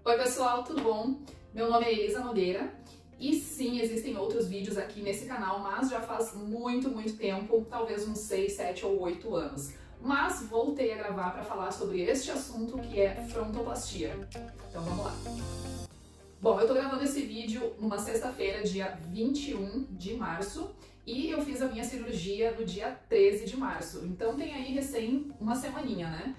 Oi pessoal, tudo bom? Meu nome é Elisa Nogueira e sim, existem outros vídeos aqui nesse canal, mas já faz muito tempo, talvez uns 6, 7 ou 8 anos. Mas voltei a gravar para falar sobre este assunto que é frontoplastia. Então vamos lá. Bom, eu tô gravando esse vídeo numa sexta-feira, dia 21 de março, e eu fiz a minha cirurgia no dia 13 de março. Então tem aí recém uma semaninha, né?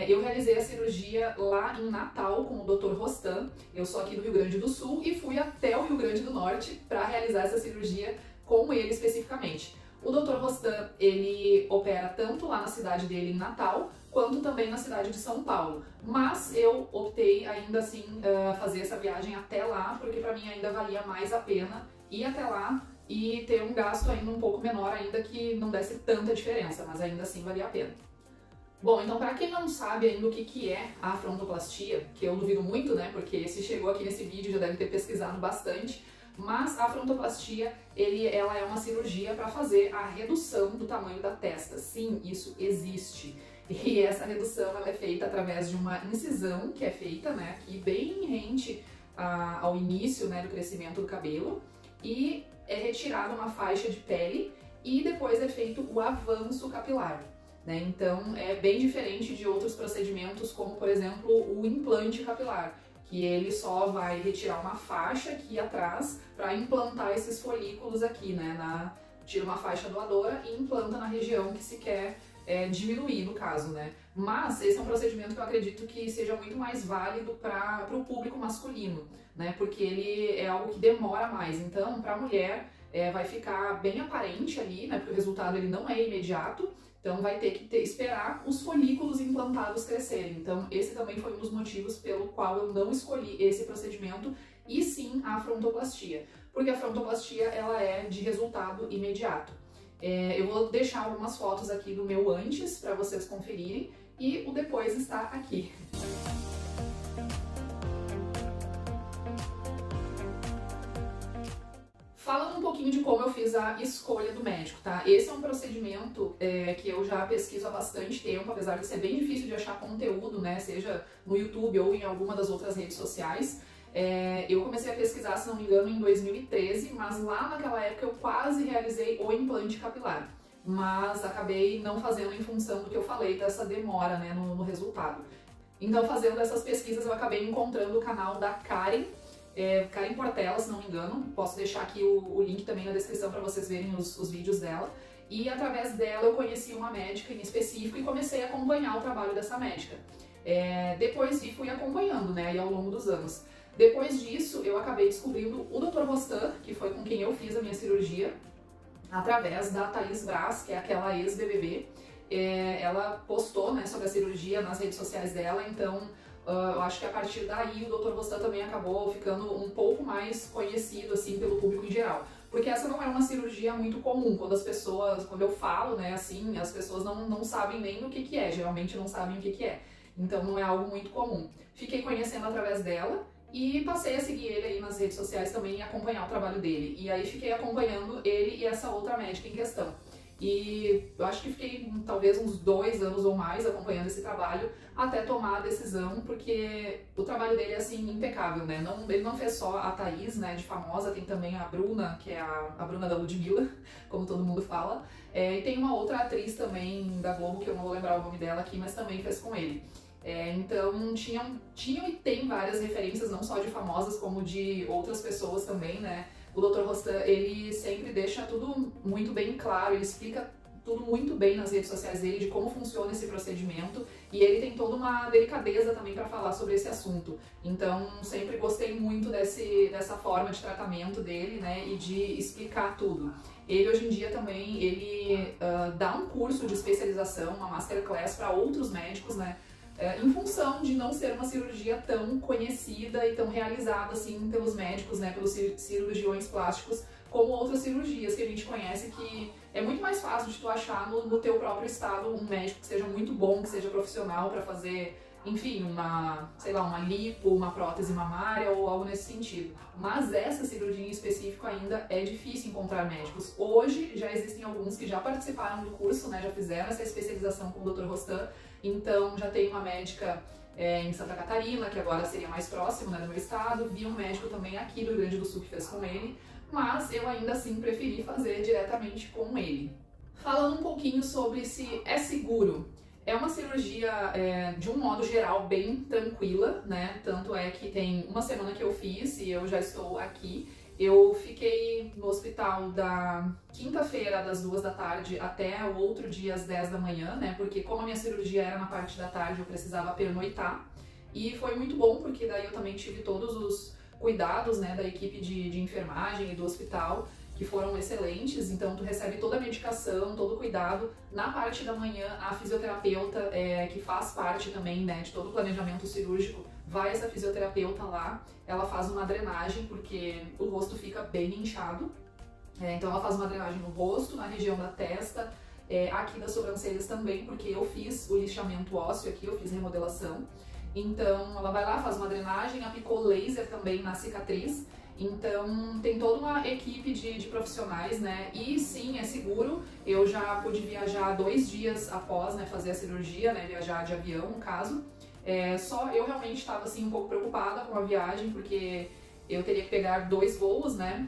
Eu realizei a cirurgia lá em Natal com o Dr. Rostan. Eu sou aqui do Rio Grande do Sul e fui até o Rio Grande do Norte para realizar essa cirurgia com ele especificamente. O Dr. Rostan, ele opera tanto lá na cidade dele em Natal, quanto também na cidade de São Paulo. Mas eu optei ainda assim fazer essa viagem até lá, porque para mim ainda valia mais a pena ir até lá e ter um gasto ainda um pouco menor, ainda que não desse tanta diferença, mas ainda assim valia a pena. Bom, então para quem não sabe ainda o que é a frontoplastia, que eu duvido muito, né, porque se chegou aqui nesse vídeo já deve ter pesquisado bastante, mas a frontoplastia, ela é uma cirurgia para fazer a redução do tamanho da testa. Sim, isso existe. E essa redução ela é feita através de uma incisão que é feita, né, aqui bem rente ao início, né, do crescimento do cabelo, e é retirada uma faixa de pele e depois é feito o avanço capilar. Então é bem diferente de outros procedimentos, como por exemplo o implante capilar, que ele só vai retirar uma faixa aqui atrás para implantar esses folículos aqui, né? Tira uma faixa doadora e implanta na região que se quer diminuir, no caso, né? Mas esse é um procedimento que eu acredito que seja muito mais válido para o público masculino, né? Porque ele é algo que demora mais. Então, para a mulher vai ficar bem aparente ali, né? Porque o resultado ele não é imediato. Então vai ter que esperar os folículos implantados crescerem. Então esse também foi um dos motivos pelo qual eu não escolhi esse procedimento e sim a frontoplastia. Porque a frontoplastia ela é de resultado imediato. Eu vou deixar algumas fotos aqui do meu antes para vocês conferirem e o depois está aqui. Falando um pouquinho de como eu fiz a escolha do médico, tá? Esse é um procedimento que eu já pesquiso há bastante tempo, apesar de ser bem difícil de achar conteúdo, né? Seja no YouTube ou em alguma das outras redes sociais. Eu comecei a pesquisar, se não me engano, em 2013, mas lá naquela época eu quase realizei o implante capilar. Mas acabei não fazendo em função do que eu falei, dessa demora, né, no resultado. Então, fazendo essas pesquisas, eu acabei encontrando o canal da Karen, Karen Portela, se não me engano. Posso deixar aqui o link também na descrição para vocês verem os vídeos dela. E através dela eu conheci uma médica em específico e comecei a acompanhar o trabalho dessa médica. Depois fui acompanhando, né, aí ao longo dos anos. Depois disso eu acabei descobrindo o Dr. Rostan, que foi com quem eu fiz a minha cirurgia, através da Thaís Braz, que é aquela ex-BBB. Ela postou, né, sobre a cirurgia nas redes sociais dela, então eu acho que a partir daí o Dr. Rostan também acabou ficando um pouco mais conhecido assim pelo público em geral. Porque essa não é uma cirurgia muito comum. Quando eu falo, né, assim, as pessoas não sabem nem o que é, geralmente não sabem o que é. Então não é algo muito comum. Fiquei conhecendo através dela e passei a seguir ele aí nas redes sociais também e acompanhar o trabalho dele. E aí fiquei acompanhando ele e essa outra médica em questão. E eu acho que fiquei talvez uns 2 anos ou mais acompanhando esse trabalho até tomar a decisão, porque o trabalho dele é assim impecável, né? Ele não fez só a Thaís, né, de famosa, tem também a Bruna, que é a Bruna da Ludmilla, como todo mundo fala. E tem uma outra atriz também da Globo, que eu não vou lembrar o nome dela aqui, mas também fez com ele. Então tinham e tem várias referências, não só de famosas, como de outras pessoas também, né? O Dr. Rostan, ele sempre deixa tudo muito bem claro, ele explica tudo muito bem nas redes sociais dele, de como funciona esse procedimento, e ele tem toda uma delicadeza também para falar sobre esse assunto. Então sempre gostei muito dessa forma de tratamento dele, né, e de explicar tudo. Ele hoje em dia também, ele dá um curso de especialização, uma masterclass para outros médicos, né, em função de não ser uma cirurgia tão conhecida e tão realizada assim pelos médicos, né, pelos cirurgiões plásticos, como outras cirurgias que a gente conhece, que é muito mais fácil de tu achar no teu próprio estado um médico que seja muito bom, que seja profissional para fazer, enfim, sei lá, uma lipo, uma prótese mamária ou algo nesse sentido. Mas essa cirurgia em específico ainda é difícil encontrar médicos. Hoje já existem alguns que já participaram do curso, né, já fizeram essa especialização com o Dr. Rostan. Então já tem uma médica em Santa Catarina, que agora seria mais próximo, né, do meu estado, vi um médico também aqui do Rio Grande do Sul que fez com ele, mas eu ainda assim preferi fazer diretamente com ele. Falando um pouquinho sobre se é seguro, é uma cirurgia de um modo geral bem tranquila, né? Tanto é que tem uma semana que eu fiz e eu já estou aqui. Eu fiquei no hospital da quinta-feira, das 2 da tarde, até o outro dia, às 10 da manhã, né? Porque como a minha cirurgia era na parte da tarde, eu precisava pernoitar. E foi muito bom, porque daí eu também tive todos os cuidados, né, da equipe de enfermagem e do hospital, que foram excelentes. Então tu recebe toda a medicação, todo o cuidado. Na parte da manhã, a fisioterapeuta, que faz parte também, né, de todo o planejamento cirúrgico, vai essa fisioterapeuta lá, ela faz uma drenagem, porque o rosto fica bem inchado. Então ela faz uma drenagem no rosto, na região da testa, aqui das sobrancelhas também, porque eu fiz o lixamento ósseo aqui, eu fiz remodelação. Então ela vai lá, faz uma drenagem, aplicou laser também na cicatriz. Então tem toda uma equipe de profissionais, né? E sim, é seguro. Eu já pude viajar 2 dias após, né, fazer a cirurgia, né, viajar de avião, no caso. Só eu realmente estava assim um pouco preocupada com a viagem, porque eu teria que pegar 2 voos, né?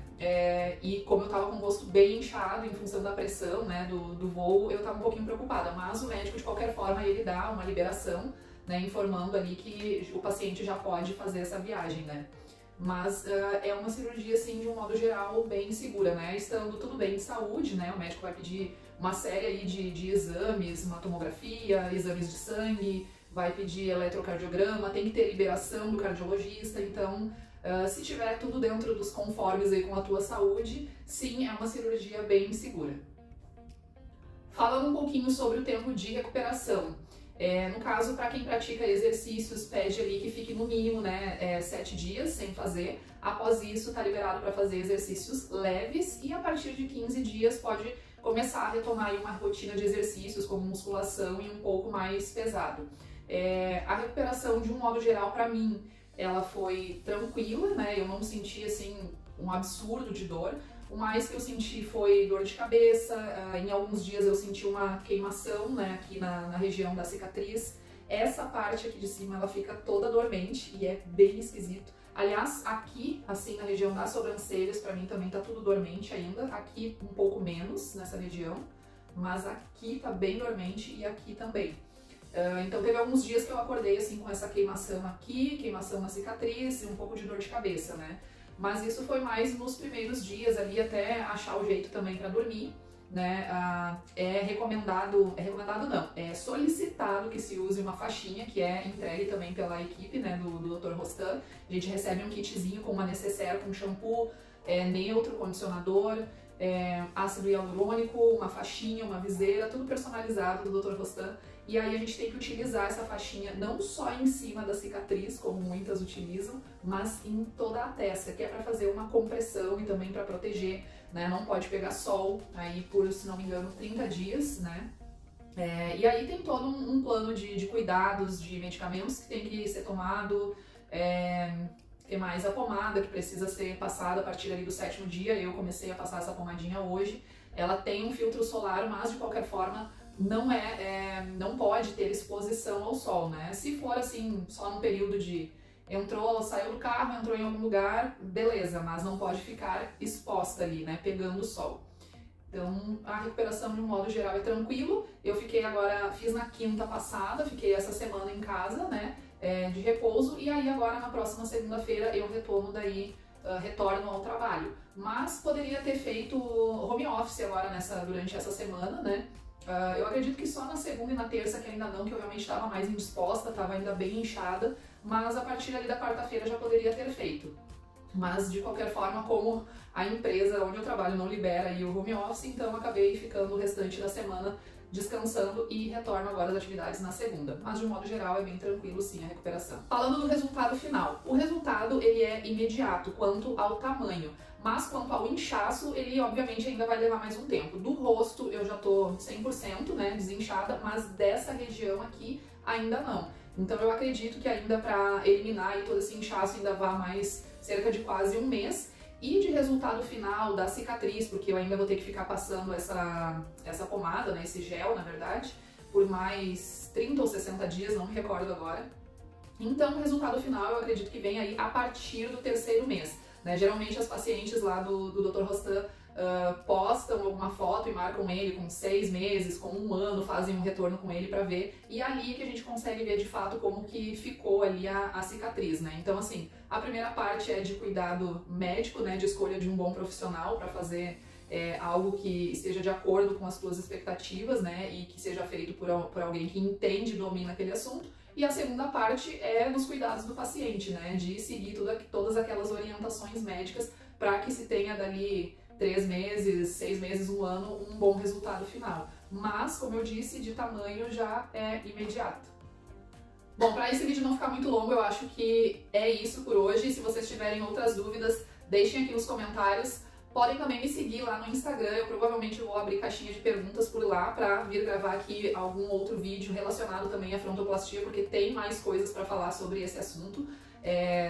E como eu estava com o rosto bem inchado em função da pressão, né, do voo, eu estava um pouquinho preocupada. Mas o médico, de qualquer forma, ele dá uma liberação, né, informando ali que o paciente já pode fazer essa viagem, né? Mas é uma cirurgia, assim, de um modo geral, bem segura, né? Estando tudo bem de saúde, né? O médico vai pedir uma série aí de exames, uma tomografia, exames de sangue, vai pedir eletrocardiograma, tem que ter liberação do cardiologista. Então, se tiver tudo dentro dos conformes aí com a tua saúde, sim, é uma cirurgia bem segura. Falando um pouquinho sobre o tempo de recuperação. No caso, para quem pratica exercícios, pede ali que fique no mínimo, né, 7 dias sem fazer. Após isso, tá liberado para fazer exercícios leves e a partir de 15 dias pode começar a retomar aí uma rotina de exercícios como musculação e um pouco mais pesado. A recuperação, de um modo geral, para mim, ela foi tranquila, né? Eu não senti assim um absurdo de dor. O mais que eu senti foi dor de cabeça, em alguns dias eu senti uma queimação, né, aqui na região da cicatriz. Essa parte aqui de cima ela fica toda dormente e é bem esquisito. Aliás, aqui, assim, na região das sobrancelhas, pra mim também tá tudo dormente ainda. Aqui um pouco menos, nessa região, mas aqui tá bem dormente e aqui também. Então teve alguns dias que eu acordei assim com essa queimação aqui, queimação na cicatriz e um pouco de dor de cabeça, né? Mas isso foi mais nos primeiros dias ali, até achar o jeito também para dormir, né? É solicitado que se use uma faixinha, que é entregue também pela equipe, né, do Dr. Rostan. A gente recebe um kitzinho com uma necessaire, com shampoo, neutro, condicionador, ácido hialurônico, uma faixinha, uma viseira, tudo personalizado do Dr. Rostan. E aí a gente tem que utilizar essa faixinha não só em cima da cicatriz, como muitas utilizam, mas em toda a testa, que é para fazer uma compressão e também para proteger, né? Não pode pegar sol aí por, se não me engano, 30 dias, né? E aí tem todo um plano de cuidados, de medicamentos que tem que ser tomado, tem mais a pomada que precisa ser passada a partir ali do 7º dia. Eu comecei a passar essa pomadinha hoje. Ela tem um filtro solar, mas de qualquer forma não pode ter exposição ao sol, né? Se for assim, só no período de saiu do carro, entrou em algum lugar, beleza, mas não pode ficar exposta ali, né? Pegando o sol. Então, a recuperação de um modo geral é tranquilo. Eu fiz na quinta passada, fiquei essa semana em casa, né? De repouso, e aí agora na próxima segunda-feira eu retorno ao trabalho. Mas poderia ter feito home office agora durante essa semana, né? Eu acredito que só na segunda e na terça que ainda não, que eu realmente estava mais indisposta, estava ainda bem inchada, mas a partir ali da quarta-feira já poderia ter feito. Mas de qualquer forma, como a empresa onde eu trabalho não libera aí o home office, então acabei ficando o restante da semana descansando e retorno agora às atividades na segunda. Mas de um modo geral é bem tranquilo sim a recuperação. Falando do resultado final, o resultado ele é imediato quanto ao tamanho, mas quanto ao inchaço ele obviamente ainda vai levar mais um tempo. Do rosto eu já tô 100%, né, desinchada, mas dessa região aqui ainda não. Então eu acredito que ainda para eliminar aí todo esse inchaço ainda vá mais cerca de quase um mês. E de resultado final da cicatriz, porque eu ainda vou ter que ficar passando essa pomada, né, esse gel, na verdade, por mais 30 ou 60 dias, não me recordo agora. Então, o resultado final eu acredito que vem aí a partir do 3º mês, né? Geralmente as pacientes lá do Dr. Rostan postam alguma foto e marcam ele com 6 meses, com 1 ano, fazem um retorno com ele para ver, e ali que a gente consegue ver de fato como que ficou ali a cicatriz, né? Então, assim, a primeira parte é de cuidado médico, né, de escolha de um bom profissional para fazer algo que esteja de acordo com as tuas expectativas, né, e que seja feito por alguém que entende e domina aquele assunto. E a segunda parte é nos cuidados do paciente, né, de seguir todas aquelas orientações médicas para que se tenha dali 3 meses, 6 meses, 1 ano, um bom resultado final. Mas, como eu disse, de tamanho já é imediato. Bom, para esse vídeo não ficar muito longo, eu acho que é isso por hoje. Se vocês tiverem outras dúvidas, deixem aqui nos comentários. Podem também me seguir lá no Instagram, eu provavelmente vou abrir caixinha de perguntas por lá para vir gravar aqui algum outro vídeo relacionado também à frontoplastia, porque tem mais coisas para falar sobre esse assunto,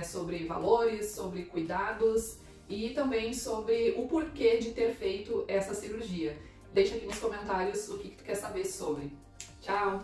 sobre valores, sobre cuidados e também sobre o porquê de ter feito essa cirurgia. Deixa aqui nos comentários o que tu quer saber sobre. Tchau!